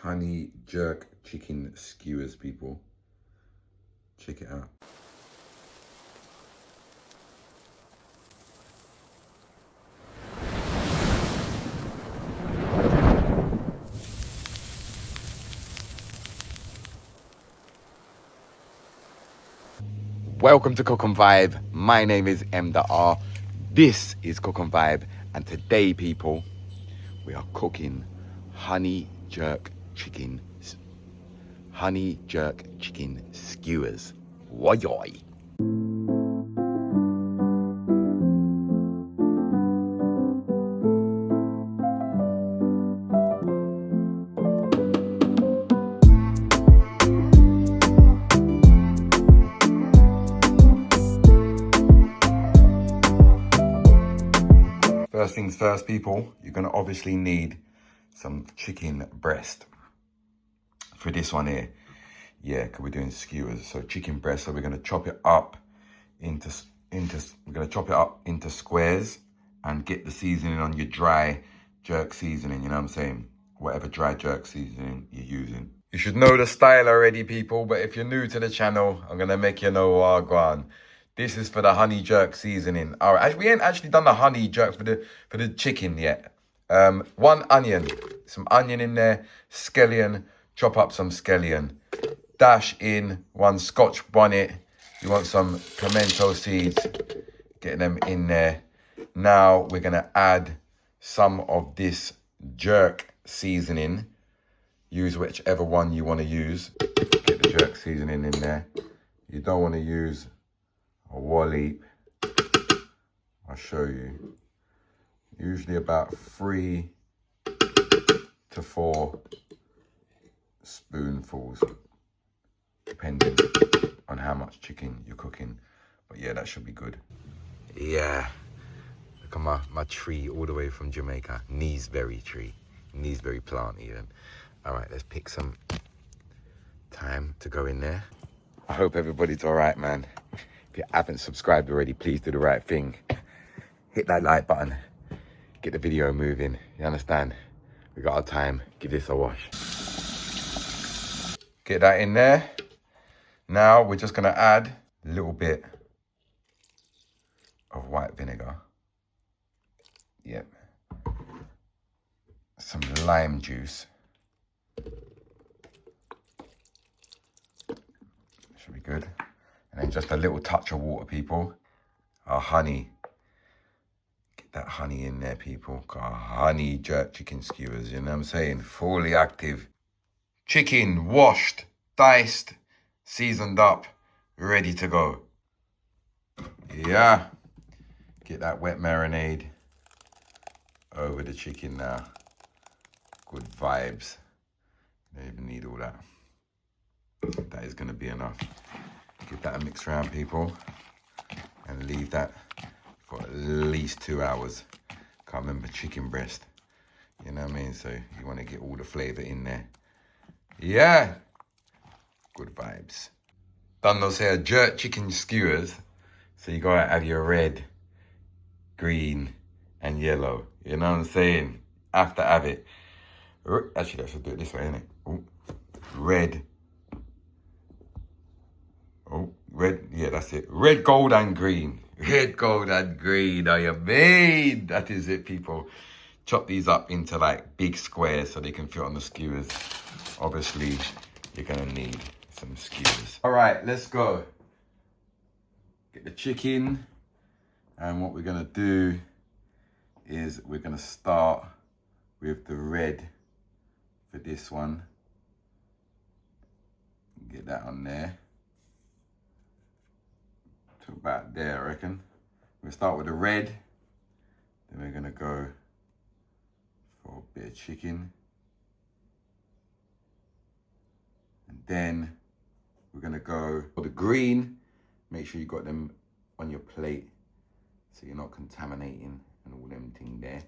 Honey jerk chicken skewers, people. Check it out. Welcome to Cook and Vibe. My name is M.R. This is Cook and Vibe, and today, people, we are cooking honey jerk chicken skewers. Woyoy. First things first, people, you're gonna obviously need some chicken breast for this one here. Yeah, because we're doing skewers. So chicken breast, so we're gonna chop it up into squares and get the seasoning on your dry jerk seasoning, you know what I'm saying? Whatever dry jerk seasoning you're using. You should know the style already, people, but if you're new to the channel, I'm gonna make you know go on. This is for the honey jerk seasoning. All right, we ain't actually done the honey jerk for the chicken yet. 1 onion, some onion in there, scallion, chop up some scallion. Dash in 1 Scotch bonnet. You want some pimento seeds, get them in there. Now we're gonna add some of this jerk seasoning. Use whichever one you want to use. Get the jerk seasoning in there. You don't want to use a wallop. I'll show you. Usually about 3 to 4 spoonfuls, depending on how much chicken you're cooking. But yeah, that should be good. Yeah, look at my tree all the way from Jamaica. Kneesberry tree, kneesberry plant even. All right, let's pick some thyme to go in there. I hope everybody's all right, man. If you haven't subscribed already, please do the right thing. Hit that like button. Get the video moving. You understand? We got our time. Give this a wash. Get that in there. Now we're just gonna add a little bit of white vinegar. Yep. Some lime juice. Should be good. And then just a little touch of water, people. Our honey. Get that honey in there, people. Got our honey jerk chicken skewers, you know what I'm saying? Fully active. Chicken washed, diced, seasoned up, ready to go. Yeah. Get that wet marinade over the chicken now. Good vibes. Don't even need all that. That is going to be enough. Give that a mix around, people, and leave that for at least 2 hours. Can't remember chicken breast. You know what I mean? So you want to get all the flavor in there. Yeah. Good vibes. Done those here jerk chicken skewers. So you gotta have your red, green, and yellow. You know what I'm saying? Have to have it. Actually, I should do it this way, innit? Oh, red. Oh, red. Yeah, that's it. Red, gold, and green. Red, gold, and green. Are you made? That is it, people. Chop these up into like big squares so they can fit on the skewers. Obviously, you're gonna need some skewers. All right, let's go. Get the chicken. And what we're gonna do is we're gonna start with the red for this one. Get that on there. To about there, I reckon. We'll start with the red. Then we're gonna go for a bit of chicken. And then we're gonna go for the green. Make sure you got them on your plate so you're not contaminating and all them thing there.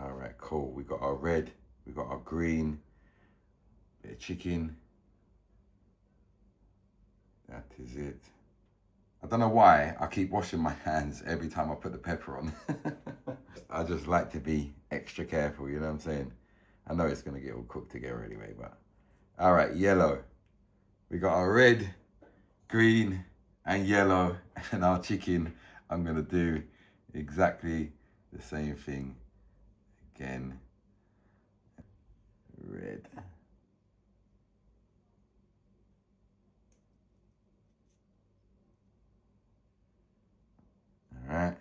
All right, cool. We got our red, we got our green, bit of chicken. That is it. I don't know why I keep washing my hands every time I put the pepper on. I just like to be extra careful, you know what I'm saying? I know it's gonna get all cooked together anyway, but. All right, yellow. We got our red, green, and yellow, and our chicken. I'm gonna do exactly the same thing again. Red. All right.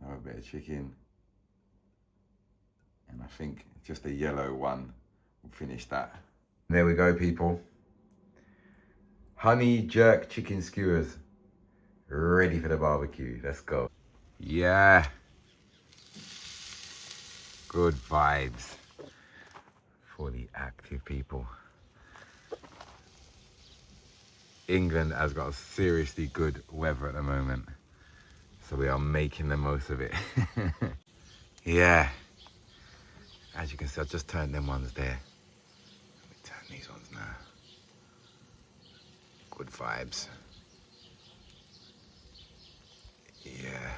Now a bit of chicken. And I think just a yellow one will finish that. There we go, people. Honey jerk chicken skewers. Ready for the barbecue. Let's go. Yeah. Good vibes for the active people. England has got seriously good weather at the moment, so we are making the most of it. Yeah. As you can see, I just turned them ones there. Let me turn these ones now. Good vibes. Yeah.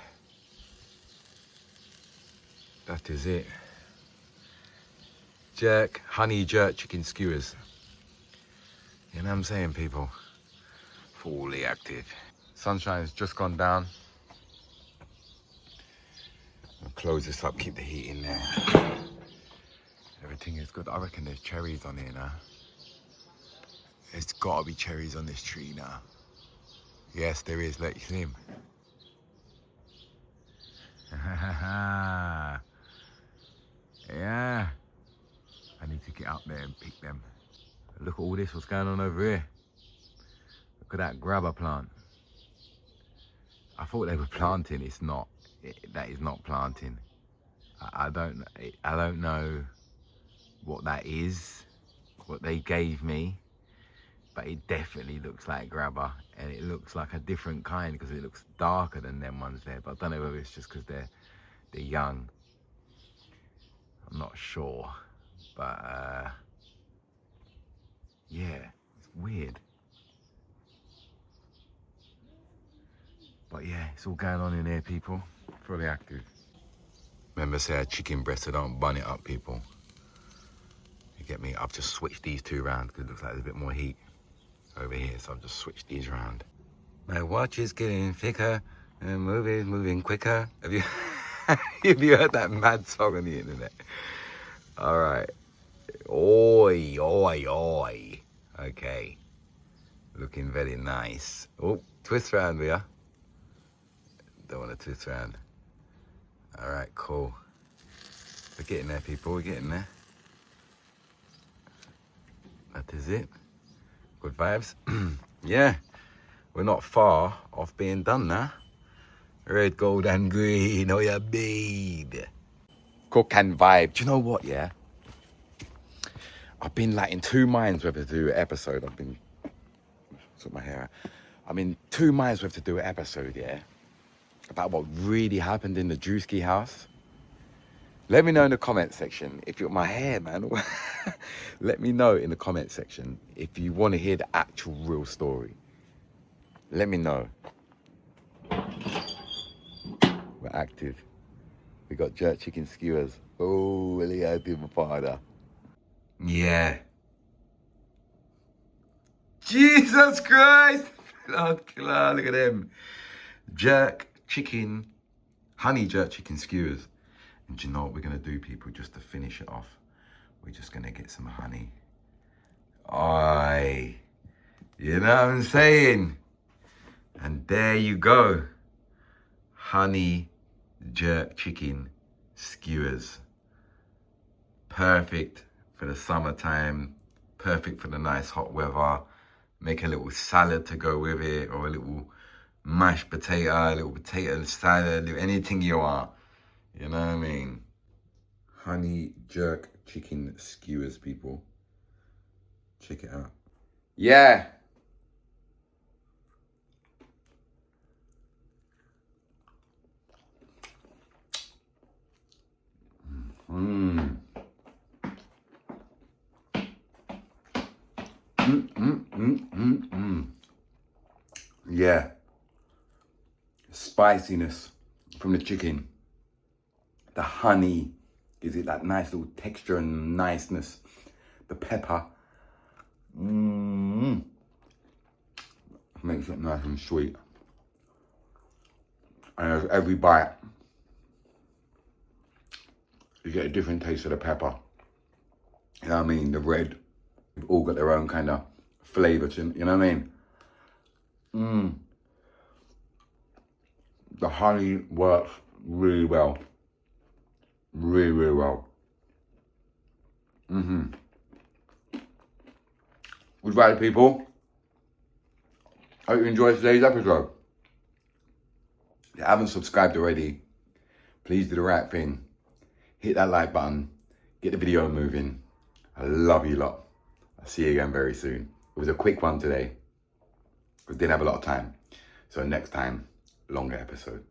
That is it. Jerk, honey jerk chicken skewers. You know what I'm saying, people? Fully active. Sunshine's just gone down. I'll close this up, keep the heat in there. Everything is good. I reckon there's cherries on here now. There's gotta be cherries on this tree now. Yes, there is. Let you see him. Yeah. I need to get up there and pick them. Look at all this, what's going on over here. Look at that grabber plant. I thought they were planting, it's not. That is not planting. I don't know what that is, what they gave me, but it definitely looks like grabber, and it looks like a different kind because it looks darker than them ones there, but I don't know whether it's just because they're young. I'm not sure, but yeah, it's weird. But yeah, it's all going on in here, people. Fully active. Remember, say a chicken breast, so don't bun it up, people. You get me? I've just switched these two around because it looks like there's a bit more heat over here, so I've just switched these around. My watch is getting thicker and moving quicker. Have you have you heard that mad song on the internet? All right. Oi, oi, oi. Okay. Looking very nice. Oh, twist round, we are. Don't want to twist round. All right, cool. We're getting there, people. We're getting there. That is it. Good vibes. Yeah, we're not far off being done now. Red, gold, and green. Oh yeah, babe. Cook and vibe. Do you know what? Yeah. I've been like in two minds whether to do an episode. Sort my hair out. I'm in two minds whether to do an episode. Yeah. About what really happened in the Drewski house. Let me know in the comment section if you're my hair, man. Let me know in the comment section if you want to hear the actual real story. Let me know. We're active. We got jerk chicken skewers. Oh, really active, my father. Yeah. Jesus Christ! Lord, look at them. Jerk chicken, honey jerk chicken skewers. And do you know what we're going to do, people, just to finish it off? We're just going to get some honey. Aye. You know what I'm saying? And there you go. Honey jerk chicken skewers. Perfect for the summertime. Perfect for the nice hot weather. Make a little salad to go with it, or a little mashed potato, a little potato salad, anything you want. You know what I mean? Honey jerk chicken skewers, people. Check it out. Yeah. Mmm. Yeah. Spiciness from the chicken. The honey Gives it that nice little texture and niceness. The pepper. Makes it nice and sweet. And as every bite, you get a different taste of the pepper. You know what I mean? The red, they've all got their own kind of flavour to them, you know what I mean? The honey works really well. Really, really well. Goodbye, people. Hope you enjoyed today's episode. If you haven't subscribed already, please do the right thing. Hit that like button. Get the video moving. I love you lot. I'll see you again very soon. It was a quick one today. We didn't have a lot of time. So next time, longer episode.